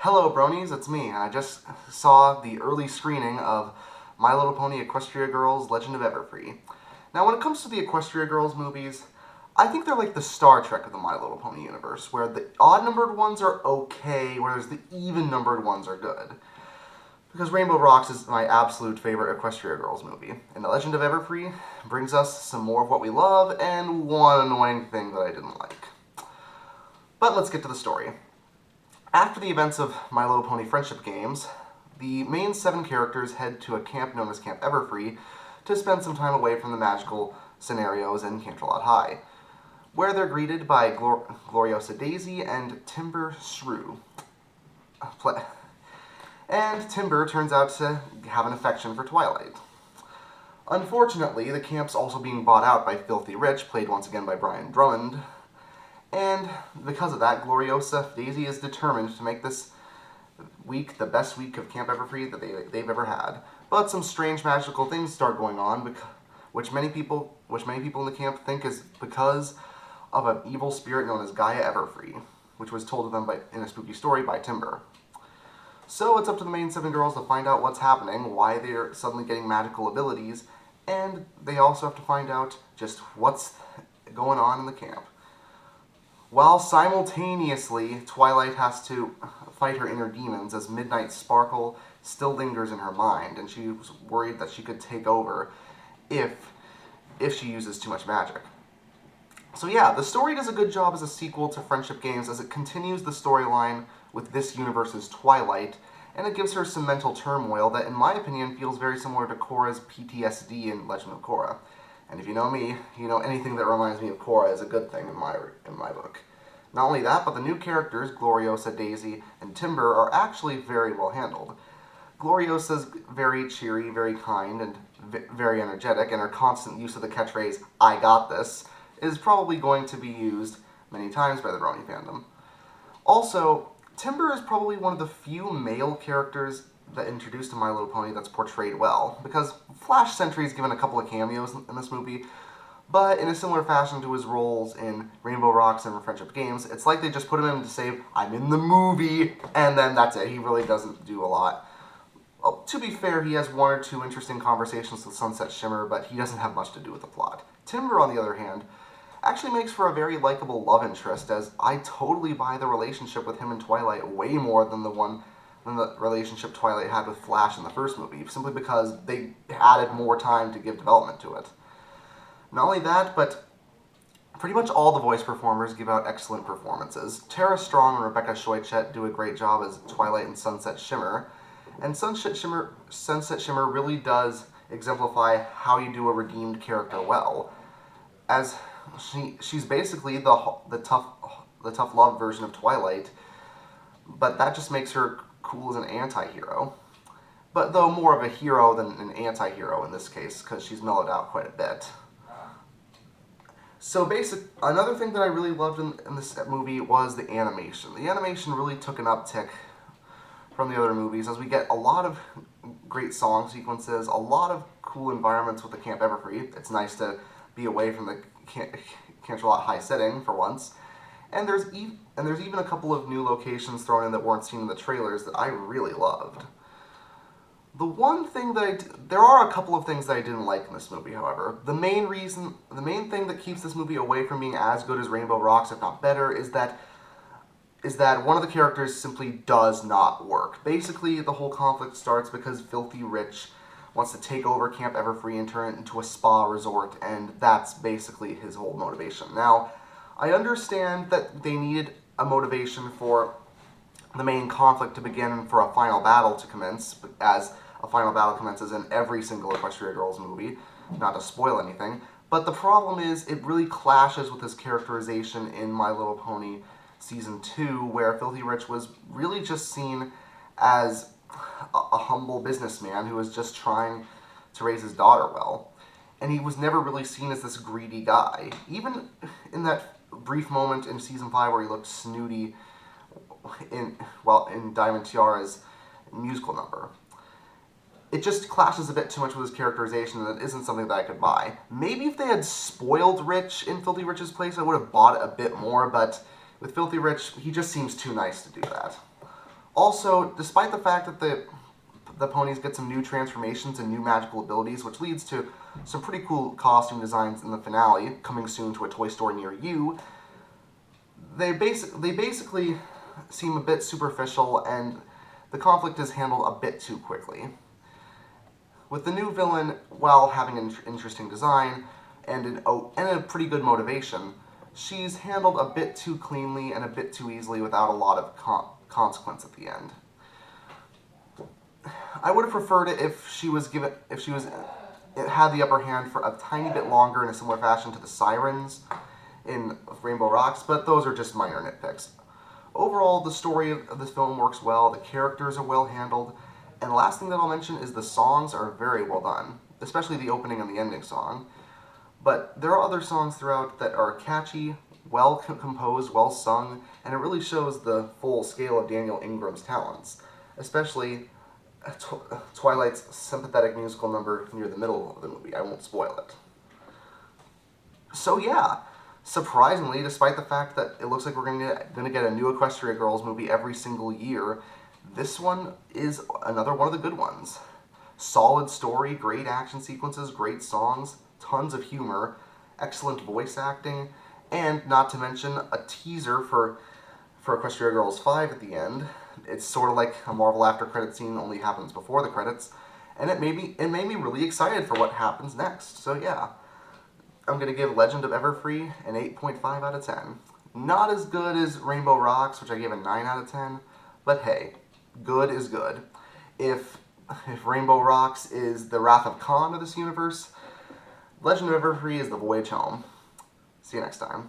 Hello bronies, it's me, and I just saw the early screening of My Little Pony Equestria Girls Legend of Everfree. Now when it comes to the Equestria Girls movies, I think they're like the Star Trek of the My Little Pony universe, where the odd-numbered ones are okay, whereas the even-numbered ones are good. Because Rainbow Rocks is my absolute favorite Equestria Girls movie, and The Legend of Everfree brings us some more of what we love, and one annoying thing that I didn't like. But let's get to the story. After the events of My Little Pony Friendship Games, the main 7 characters head to a camp known as Camp Everfree to spend some time away from the magical scenarios in Canterlot High, where they're greeted by Gloriosa Daisy and Timber Shrew. And Timber turns out to have an affection for Twilight. Unfortunately, the camp's also being bought out by Filthy Rich, played once again by Brian Drummond, and because of that, Gloriosa Daisy is determined to make this week the best week of Camp Everfree that they've ever had. But some strange magical things start going on, which many people in the camp think is because of an evil spirit known as Gaia Everfree, which was told to them in a spooky story by Timber. So it's up to the main 7 girls to find out what's happening, why they're suddenly getting magical abilities, and they also have to find out just what's going on in the camp. While simultaneously, Twilight has to fight her inner demons as Midnight Sparkle still lingers in her mind, and she's worried that she could take over if she uses too much magic. So yeah, the story does a good job as a sequel to Friendship Games as it continues the storyline with this universe's Twilight, and it gives her some mental turmoil that, in my opinion, feels very similar to Korra's PTSD in Legend of Korra. And if you know me, you know anything that reminds me of Korra is a good thing in my book. Not only that, but the new characters, Gloriosa, Daisy, and Timber, are actually very well handled. Gloriosa's very cheery, very kind, and very energetic, and her constant use of the catchphrase, "I got this," is probably going to be used many times by the Brony fandom. Also, Timber is probably one of the few male characters that introduced to My Little Pony that's portrayed well, because Flash Sentry's given a couple of cameos in this movie, but in a similar fashion to his roles in Rainbow Rocks and Friendship Games, it's like they just put him in to say, "I'm in the movie," and then that's it. He really doesn't do a lot. To be fair, he has 1 or 2 interesting conversations with Sunset Shimmer, but he doesn't have much to do with the plot. Timber, on the other hand, actually makes for a very likable love interest, as I totally buy the relationship with him and Twilight way more than the relationship Twilight had with Flash in the first movie, simply because they added more time to give development to it. Not only that, but pretty much all the voice performers give out excellent performances. Tara Strong and Rebecca Shoichet do a great job as Twilight and Sunset Shimmer, and Sunset Shimmer really does exemplify how you do a redeemed character well, as she's basically the tough love version of Twilight, but that just makes her cool as an anti-hero. But though more of a hero than an anti-hero in this case, because she's mellowed out quite a bit. So another thing that I really loved in this movie was the animation. The animation really took an uptick from the other movies, as we get a lot of great song sequences, a lot of cool environments with the Camp Everfree. It's nice to be away from the Canterlot High setting for once. And there's even a couple of new locations thrown in that weren't seen in the trailers that I really loved. There are a couple of things that I didn't like in this movie, however. The main thing that keeps this movie away from being as good as Rainbow Rocks, if not better, is that one of the characters simply does not work. Basically, the whole conflict starts because Filthy Rich wants to take over Camp Everfree and turn it into a spa resort, and that's basically his whole motivation. Now, I understand that they needed a motivation for the main conflict to begin and for a final battle to commence, as a final battle commences in every single Equestria Girls movie, not to spoil anything, but the problem is it really clashes with his characterization in My Little Pony Season 2, where Filthy Rich was really just seen as a humble businessman who was just trying to raise his daughter well. And he was never really seen as this greedy guy. Even in that brief moment in Season 5 where he looked snooty in Diamond Tiara's musical number. It just clashes a bit too much with his characterization, and it isn't something that I could buy. Maybe if they had spoiled Rich in Filthy Rich's place, I would have bought it a bit more, but with Filthy Rich, he just seems too nice to do that. Also, despite the fact that the ponies get some new transformations and new magical abilities, which leads to some pretty cool costume designs in the finale, coming soon to a toy store near you, they basically seem a bit superficial, and the conflict is handled a bit too quickly. With the new villain, while having an interesting design and a pretty good motivation, she's handled a bit too cleanly and a bit too easily without a lot of consequence at the end. I would have preferred it if she had the upper hand for a tiny bit longer in a similar fashion to the Sirens in Rainbow Rocks, but those are just minor nitpicks. Overall, the story of this film works well, the characters are well handled, and the last thing that I'll mention is the songs are very well done, especially the opening and the ending song. But there are other songs throughout that are catchy, well composed, well sung, and it really shows the full scale of Daniel Ingram's talents, especially Twilight's sympathetic musical number near the middle of the movie. I won't spoil it. So yeah, surprisingly, despite the fact that it looks like we're going to get a new Equestria Girls movie every single year, this one is another one of the good ones. Solid story, great action sequences, great songs, tons of humor, excellent voice acting, and not to mention a teaser for Equestria Girls 5 at the end. It's sort of like a Marvel after credit scene, only happens before the credits, and it made me really excited for what happens next. So yeah, I'm going to give Legend of Everfree an 8.5 out of 10. Not as good as Rainbow Rocks, which I gave a 9 out of 10, but hey, good is good. If Rainbow Rocks is the Wrath of Khan of this universe, Legend of Everfree is the voyage home. See you next time.